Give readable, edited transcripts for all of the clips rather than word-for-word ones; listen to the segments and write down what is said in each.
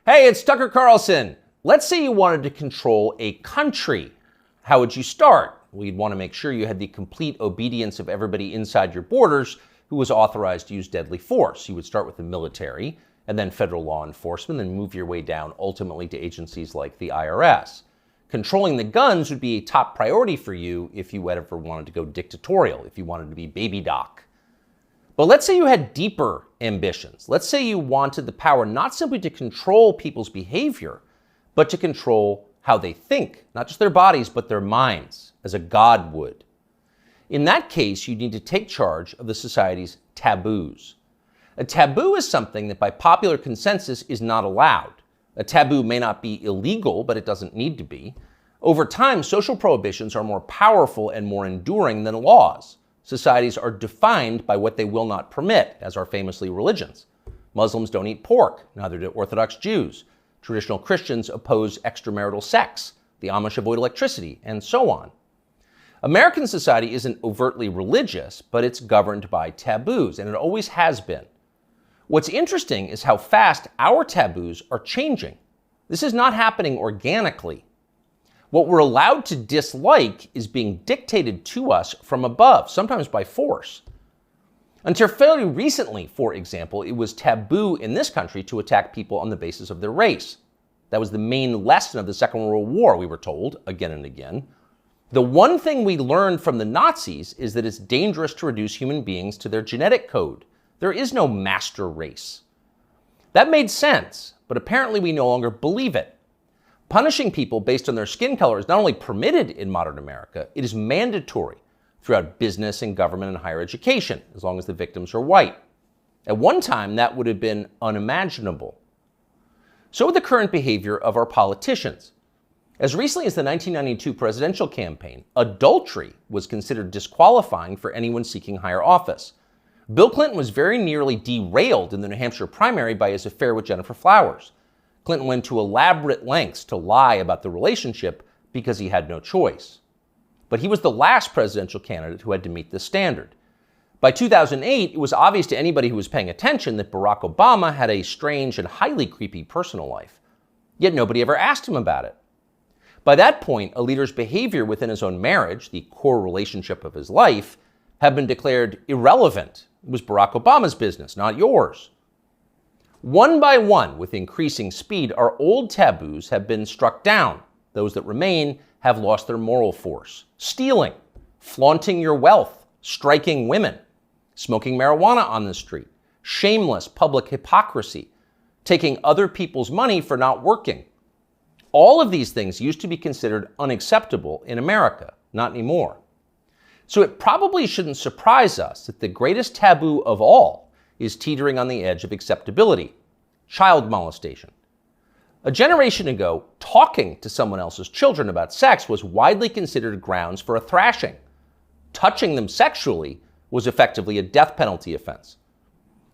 Hey, it's Tucker Carlson. Let's say you wanted to control a country. How would you start? Well, you'd want to make sure you had the complete obedience of everybody inside your borders who was authorized to use deadly force. You would start with the military and then federal law enforcement and move your way down ultimately to agencies like the IRS. Controlling the guns would be a top priority for you if you ever wanted to go dictatorial, if you wanted to be baby doc. But let's say you had deeper ambitions. Let's say you wanted the power not simply to control people's behavior, but to control how they think, not just their bodies, but their minds, as a god would. In that case, you need to take charge of the society's taboos. A taboo is something that by popular consensus is not allowed. A taboo may not be illegal, but it doesn't need to be. Over time, social prohibitions are more powerful and more enduring than laws. Societies are defined by what they will not permit, as are famously religions. Muslims don't eat pork, neither do Orthodox Jews. Traditional Christians oppose extramarital sex. The Amish avoid electricity, and so on. American society isn't overtly religious, but it's governed by taboos, and it always has been. What's interesting is how fast our taboos are changing. This is not happening organically. What we're allowed to dislike is being dictated to us from above, sometimes by force. Until fairly recently, for example, it was taboo in this country to attack people on the basis of their race. That was the main lesson of the Second World War, we were told again and again. The one thing we learned from the Nazis is that it's dangerous to reduce human beings to their genetic code. There is no master race. That made sense, but apparently we no longer believe it. Punishing people based on their skin color is not only permitted in modern America, it is mandatory throughout business and government and higher education, as long as the victims are white. At one time, that would have been unimaginable. So with the current behavior of our politicians. As recently as the 1992 presidential campaign, adultery was considered disqualifying for anyone seeking higher office. Bill Clinton was very nearly derailed in the New Hampshire primary by his affair with Jennifer Flowers. Clinton went to elaborate lengths to lie about the relationship because he had no choice. But he was the last presidential candidate who had to meet this standard. By 2008, it was obvious to anybody who was paying attention that Barack Obama had a strange and highly creepy personal life. Yet nobody ever asked him about it. By that point, a leader's behavior within his own marriage, the core relationship of his life, had been declared irrelevant. It was Barack Obama's business, not yours. One by one, with increasing speed, our old taboos have been struck down. Those that remain have lost their moral force. Stealing, flaunting your wealth, striking women, smoking marijuana on the street, shameless public hypocrisy, taking other people's money for not working. All of these things used to be considered unacceptable in America, not anymore. So it probably shouldn't surprise us that the greatest taboo of all is teetering on the edge of acceptability: child molestation. A generation ago, talking to someone else's children about sex was widely considered grounds for a thrashing. Touching them sexually was effectively a death penalty offense.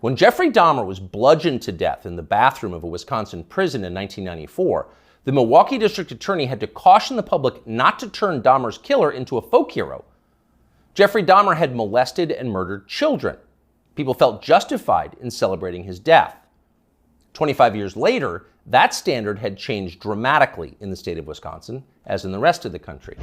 When Jeffrey Dahmer was bludgeoned to death in the bathroom of a Wisconsin prison in 1994, the Milwaukee District Attorney had to caution the public not to turn Dahmer's killer into a folk hero. Jeffrey Dahmer had molested and murdered children. People felt justified in celebrating his death. 25 years later, that standard had changed dramatically in the state of Wisconsin, as in the rest of the country.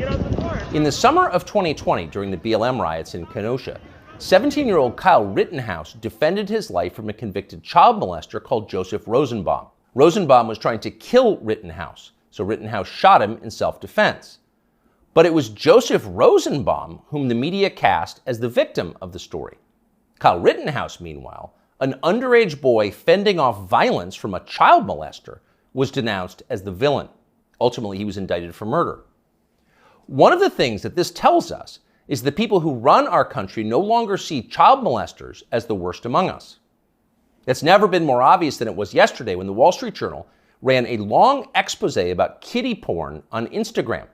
In the summer of 2020, during the BLM riots in Kenosha, 17-year-old Kyle Rittenhouse defended his life from a convicted child molester called Joseph Rosenbaum. Rosenbaum was trying to kill Rittenhouse, so Rittenhouse shot him in self-defense. But it was Joseph Rosenbaum whom the media cast as the victim of the story. Kyle Rittenhouse, meanwhile, an underage boy fending off violence from a child molester, was denounced as the villain. Ultimately, he was indicted for murder. One of the things that this tells us is the people who run our country no longer see child molesters as the worst among us. It's never been more obvious than it was yesterday when the Wall Street Journal ran a long expose about kiddie porn on Instagram.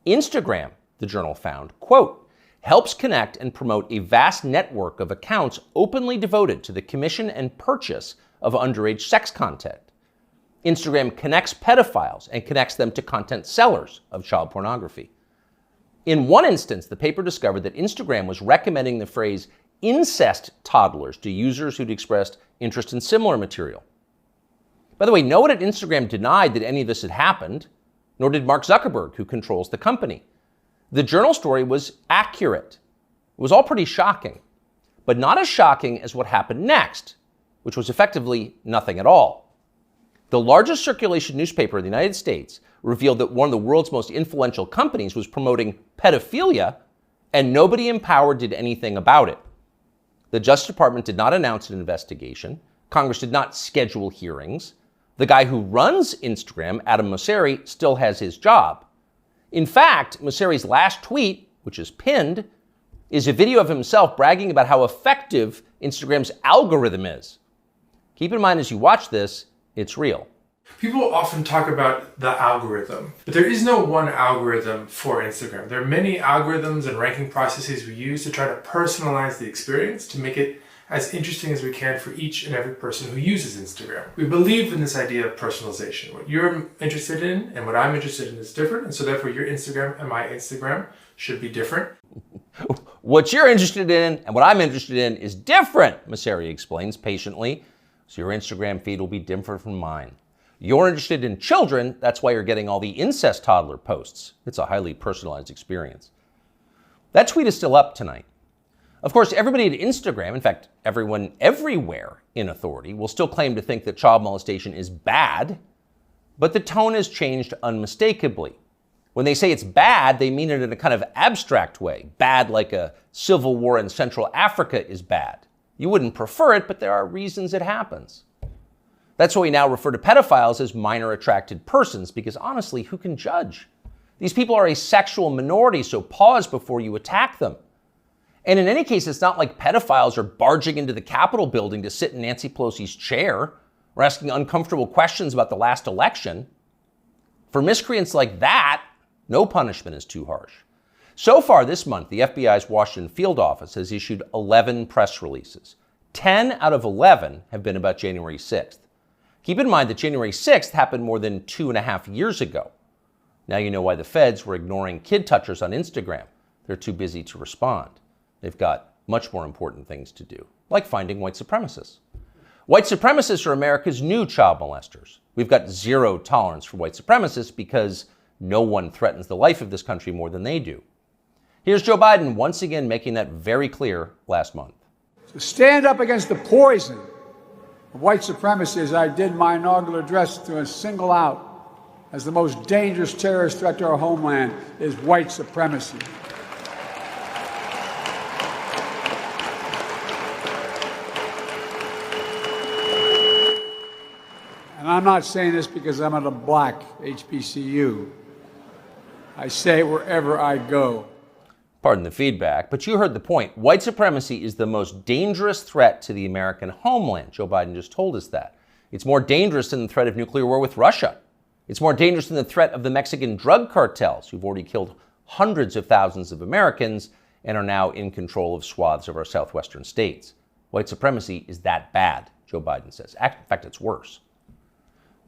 Instagram, the journal found, quote, helps connect and promote a vast network of accounts openly devoted to the commission and purchase of underage sex content. Instagram connects pedophiles and connects them to content sellers of child pornography. In one instance, the paper discovered that Instagram was recommending the phrase incest toddlers to users who'd expressed interest in similar material. By the way, no one at Instagram denied that any of this had happened, nor did Mark Zuckerberg, who controls the company. The Journal story was accurate. It was all pretty shocking, but not as shocking as what happened next, which was effectively nothing at all. The largest circulation newspaper in the United States revealed that one of the world's most influential companies was promoting pedophilia, and nobody in power did anything about it. The Justice Department did not announce an investigation. Congress did not schedule hearings. The guy who runs Instagram, Adam Mosseri, still has his job. In fact, Mosseri's last tweet, which is pinned, is a video of himself bragging about how effective Instagram's algorithm is. Keep in mind as you watch this, it's real. People often talk about the algorithm, but there is no one algorithm for Instagram. There are many algorithms and ranking processes we use to try to personalize the experience to make it as interesting as we can for each and every person who uses Instagram. We believe in this idea of personalization. What you're interested in and what I'm interested in is different, and so therefore your Instagram and my Instagram should be different. What you're interested in and what I'm interested in is different, Mosseri explains patiently. So your Instagram feed will be different from mine. You're interested in children, that's why you're getting all the incest toddler posts. It's a highly personalized experience. That tweet is still up tonight. Of course, everybody at Instagram, in fact, everyone everywhere in authority, will still claim to think that child molestation is bad, but the tone has changed unmistakably. When they say it's bad, they mean it in a kind of abstract way. Bad like a civil war in Central Africa is bad. You wouldn't prefer it, but there are reasons it happens. That's why we now refer to pedophiles as minor attracted persons, because honestly, who can judge? These people are a sexual minority, so pause before you attack them. And in any case, it's not like pedophiles are barging into the Capitol building to sit in Nancy Pelosi's chair or asking uncomfortable questions about the last election. For miscreants like that, no punishment is too harsh. So far this month, the FBI's Washington field office has issued 11 press releases. 10 out of 11 have been about January 6th. Keep in mind that January 6th happened more than 2.5 years ago. Now you know why the feds were ignoring kid touchers on Instagram. They're too busy to respond. They've got much more important things to do, like finding white supremacists. White supremacists are America's new child molesters. We've got zero tolerance for white supremacists because no one threatens the life of this country more than they do. Here's Joe Biden once again making that very clear last month. To stand up against the poison of white supremacy, as I did my inaugural address, to single out as the most dangerous terrorist threat to our homeland is white supremacy. And I'm not saying this because I'm at a black HBCU. I say it wherever I go. Pardon the feedback, but you heard the point. White supremacy is the most dangerous threat to the American homeland. Joe Biden just told us that. It's more dangerous than the threat of nuclear war with Russia. It's more dangerous than the threat of the Mexican drug cartels, who've already killed hundreds of thousands of Americans and are now in control of swaths of our southwestern states. White supremacy is that bad, Joe Biden says. In fact, it's worse.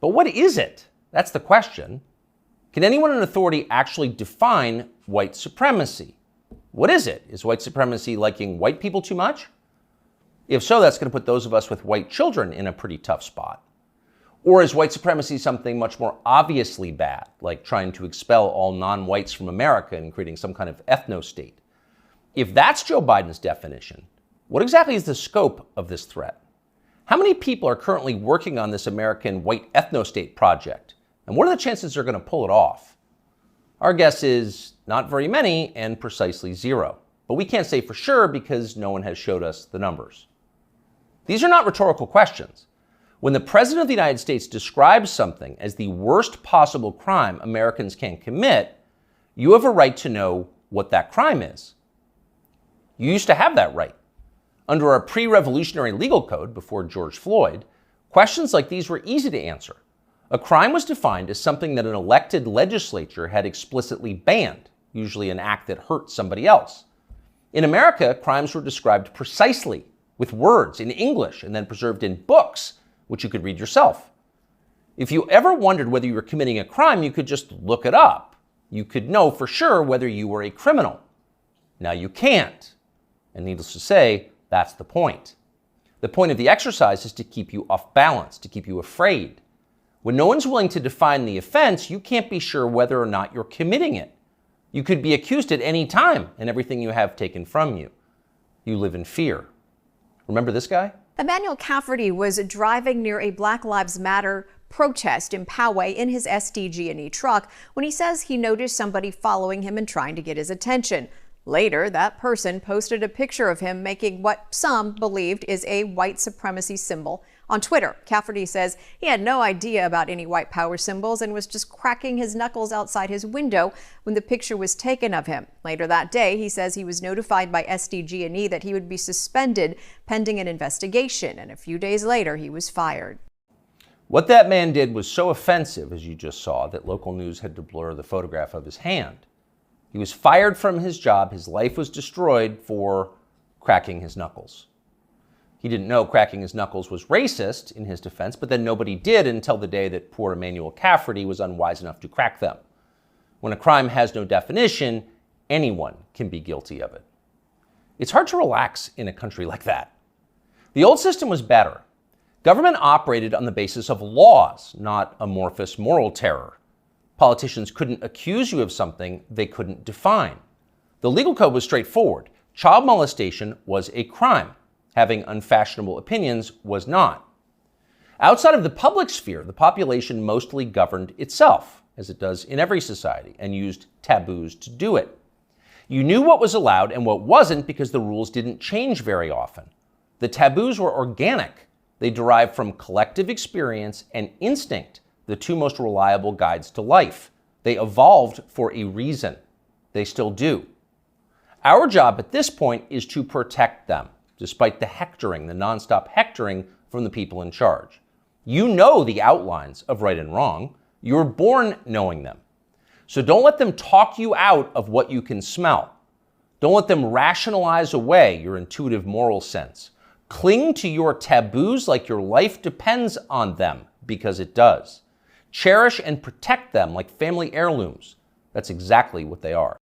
But what is it? That's the question. Can anyone in authority actually define white supremacy? What is it? Is white supremacy liking white people too much? If so, that's going to put those of us with white children in a pretty tough spot. Or is white supremacy something much more obviously bad, like trying to expel all non-whites from America and creating some kind of ethno-state? If that's Joe Biden's definition, what exactly is the scope of this threat? How many people are currently working on this American white ethno-state project? And what are the chances they're going to pull it off? Our guess is not very many and precisely zero. But we can't say for sure because no one has showed us the numbers. These are not rhetorical questions. When the President of the United States describes something as the worst possible crime Americans can commit, you have a right to know what that crime is. You used to have that right. Under our pre-revolutionary legal code before George Floyd, questions like these were easy to answer. A crime was defined as something that an elected legislature had explicitly banned, usually an act that hurt somebody else. In America, crimes were described precisely, with words in English and then preserved in books, which you could read yourself. If you ever wondered whether you were committing a crime, you could just look it up. You could know for sure whether you were a criminal. Now you can't. And needless to say, that's the point. The point of the exercise is to keep you off balance, to keep you afraid. When no one's willing to define the offense, you can't be sure whether or not you're committing it. You could be accused at any time and everything you have taken from you. You live in fear. Remember this guy? Emmanuel Cafferty was driving near a Black Lives Matter protest in Poway in his SDG&E truck when he says he noticed somebody following him and trying to get his attention. Later, that person posted a picture of him making what some believed is a white supremacy symbol on Twitter. Cafferty says he had no idea about any white power symbols and was just cracking his knuckles outside his window when the picture was taken of him. Later that day, he says he was notified by SDG&E that he would be suspended pending an investigation, and a few days later, he was fired. What that man did was so offensive, as you just saw, that local news had to blur the photograph of his hand. He was fired from his job. His life was destroyed for cracking his knuckles. He didn't know cracking his knuckles was racist in his defense, but then nobody did until the day that poor Emmanuel Cafferty was unwise enough to crack them. When a crime has no definition, anyone can be guilty of it. It's hard to relax in a country like that. The old system was better. Government operated on the basis of laws, not amorphous moral terror. Politicians couldn't accuse you of something they couldn't define. The legal code was straightforward. Child molestation was a crime. Having unfashionable opinions was not. Outside of the public sphere, the population mostly governed itself, as it does in every society, and used taboos to do it. You knew what was allowed and what wasn't because the rules didn't change very often. The taboos were organic. They derived from collective experience and instinct, the two most reliable guides to life. They evolved for a reason. They still do. Our job at this point is to protect them, despite the hectoring, the nonstop hectoring from the people in charge. You know the outlines of right and wrong. You were born knowing them. So don't let them talk you out of what you can smell. Don't let them rationalize away your intuitive moral sense. Cling to your taboos like your life depends on them, because it does. Cherish and protect them like family heirlooms. That's exactly what they are.